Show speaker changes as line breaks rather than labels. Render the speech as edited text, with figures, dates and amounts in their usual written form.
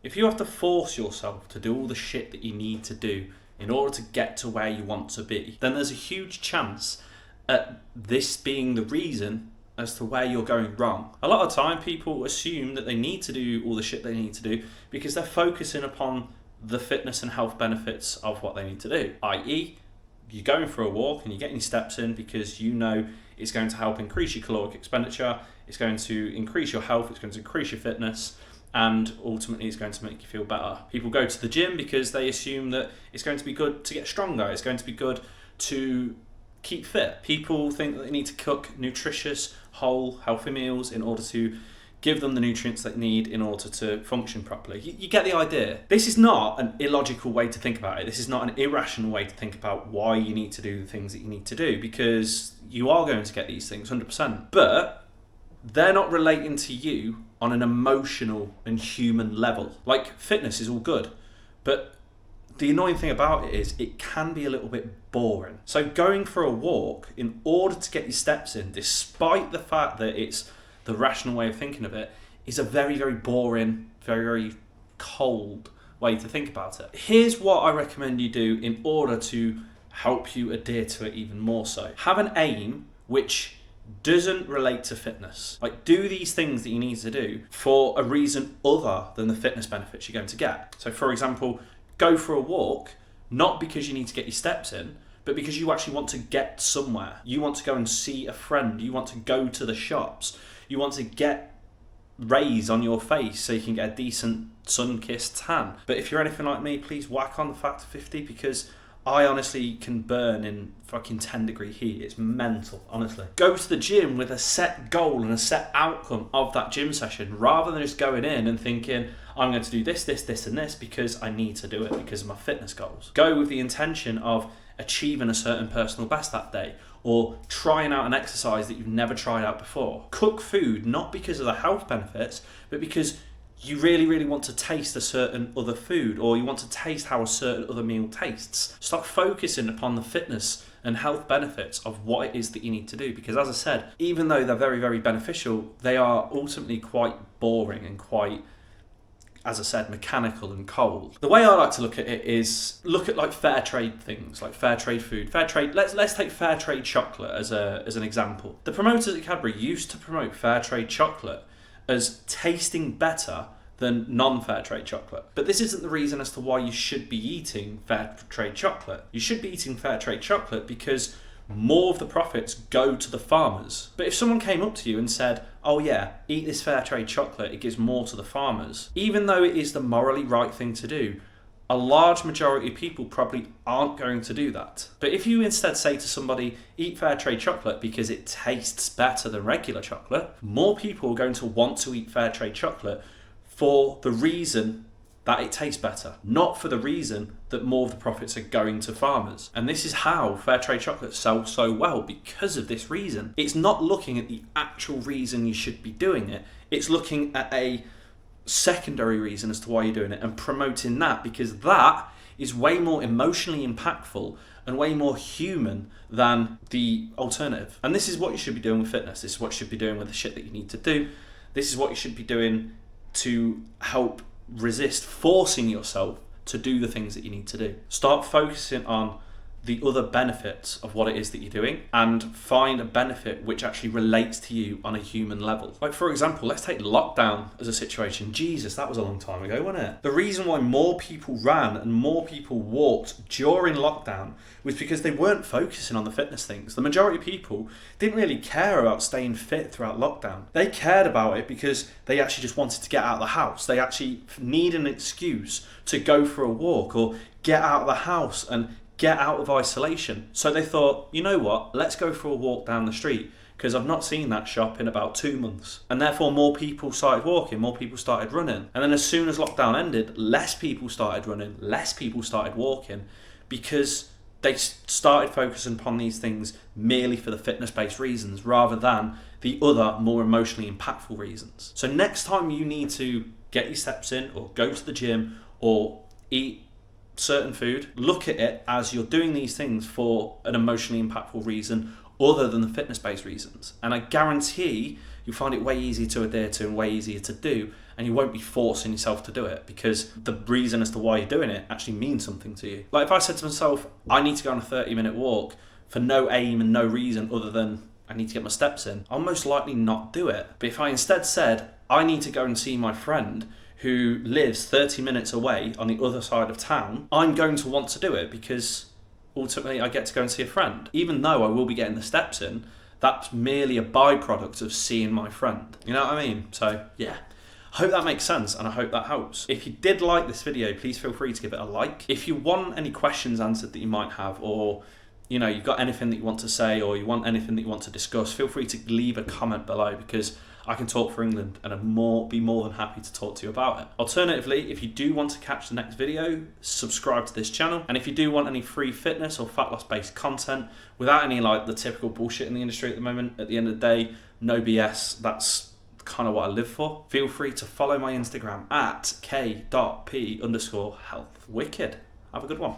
If you have to force yourself to do all the shit that you need to do in order to get to where you want to be, then there's a huge chance at this being the reason as to where you're going wrong. A lot of time people assume that they need to do all the shit they need to do because they're focusing upon the fitness and health benefits of what they need to do, i.e. you're going for a walk and you're getting your steps in because you know it's going to help increase your caloric expenditure, it's going to increase your health, it's going to increase your fitness, and ultimately it's going to make you feel better. People go to the gym because they assume that it's going to be good to get stronger, it's going to be good to keep fit. People think that they need to cook nutritious, whole, healthy meals in order to give them the nutrients they need in order to function properly. You get the idea. This is not an illogical way to think about it. This is not an irrational way to think about why you need to do the things that you need to do, because you are going to get these things 100%. But they're not relating to you on an emotional and human level. Like, fitness is all good, but the annoying thing about it is it can be a little bit boring. So going for a walk in order to get your steps in, despite the fact that it's the rational way of thinking of it, is a very, very boring, very, very cold way to think about it. Here's what I recommend you do in order to help you adhere to it even more so. Have an aim which doesn't relate to fitness. Like, do these things that you need to do for a reason other than the fitness benefits you're going to get. So for example, go for a walk, not because you need to get your steps in, but because you actually want to get somewhere. You want to go and see a friend, you want to go to the shops, you want to get rays on your face so you can get a decent sun-kissed tan. But if you're anything like me, please whack on the factor 50, because I honestly can burn in fucking 10-degree heat. It's mental, honestly. Go to the gym with a set goal and a set outcome of that gym session, rather than just going in and thinking, I'm going to do this, this, this, and this because I need to do it because of my fitness goals. Go with the intention of achieving a certain personal best that day, or trying out an exercise that you've never tried out before. Cook food not because of the health benefits, but because you really, really want to taste a certain other food, or you want to taste how a certain other meal tastes. Start focusing upon the fitness and health benefits of what it is that you need to do, because as I said, even though they're very, very beneficial, they are ultimately quite boring and quite, as I said, mechanical and cold. The way I like to look at it is look at like fair trade things, like fair trade food. Fair trade, let's take fair trade chocolate as an example. The promoters at Cadbury used to promote fair trade chocolate as tasting better than non-fair trade chocolate. But this isn't the reason as to why you should be eating fair trade chocolate. You should be eating fair trade chocolate because more of the profits go to the farmers. But if someone came up to you and said, oh yeah, eat this fair trade chocolate, it gives more to the farmers, even though it is the morally right thing to do, a large majority of people probably aren't going to do that. But if you instead say to somebody, eat fair trade chocolate because it tastes better than regular chocolate, more people are going to want to eat fair trade chocolate for the reason that it tastes better, not for the reason that more of the profits are going to farmers. And this is how fair trade chocolate sells so well, because of this reason. It's not looking at the actual reason you should be doing it, it's looking at a secondary reason as to why you're doing it and promoting that, because that is way more emotionally impactful and way more human than the alternative. And this is what you should be doing with fitness. This is what you should be doing with the shit that you need to do. This is what you should be doing to help resist forcing yourself to do the things that you need to do. Start focusing on the other benefits of what it is that you're doing, and find a benefit which actually relates to you on a human level. Like, for example, let's take lockdown as a situation. Jesus, that was a long time ago, wasn't it? The reason why more people ran and more people walked during lockdown was because they weren't focusing on the fitness things. The majority of people didn't really care about staying fit throughout lockdown. They cared about it because they actually just wanted to get out of the house. They actually need an excuse to go for a walk or get out of the house and get out of isolation. So they thought, you know what, let's go for a walk down the street because I've not seen that shop in about 2 months. And therefore more people started walking, more people started running. And then as soon as lockdown ended, less people started running, less people started walking, because they started focusing upon these things merely for the fitness-based reasons rather than the other more emotionally impactful reasons. So next time you need to get your steps in or go to the gym or eat certain food, look at it as you're doing these things for an emotionally impactful reason other than the fitness-based reasons. And I guarantee you'll find it way easier to adhere to and way easier to do, and you won't be forcing yourself to do it because the reason as to why you're doing it actually means something to you. Like if I said to myself, I need to go on a 30-minute walk for no aim and no reason other than I need to get my steps in, I'll most likely not do it. But if I instead said, I need to go and see my friend who lives 30 minutes away on the other side of town, I'm going to want to do it because ultimately I get to go and see a friend. Even though I will be getting the steps in, that's merely a byproduct of seeing my friend. You know what I mean? So yeah, I hope that makes sense and I hope that helps. If you did like this video, please feel free to give it a like. If you want any questions answered that you might have, or you've got anything that you want to say, or you want anything that you want to discuss, feel free to leave a comment below because I can talk for England and I'd be more than happy to talk to you about it. Alternatively, if you do want to catch the next video, subscribe to this channel. And if you do want any free fitness or fat loss based content without any like the typical bullshit in the industry at the moment, at the end of the day, no BS, that's kind of what I live for. Feel free to follow my Instagram at k.p_healthwicked. Have a good one.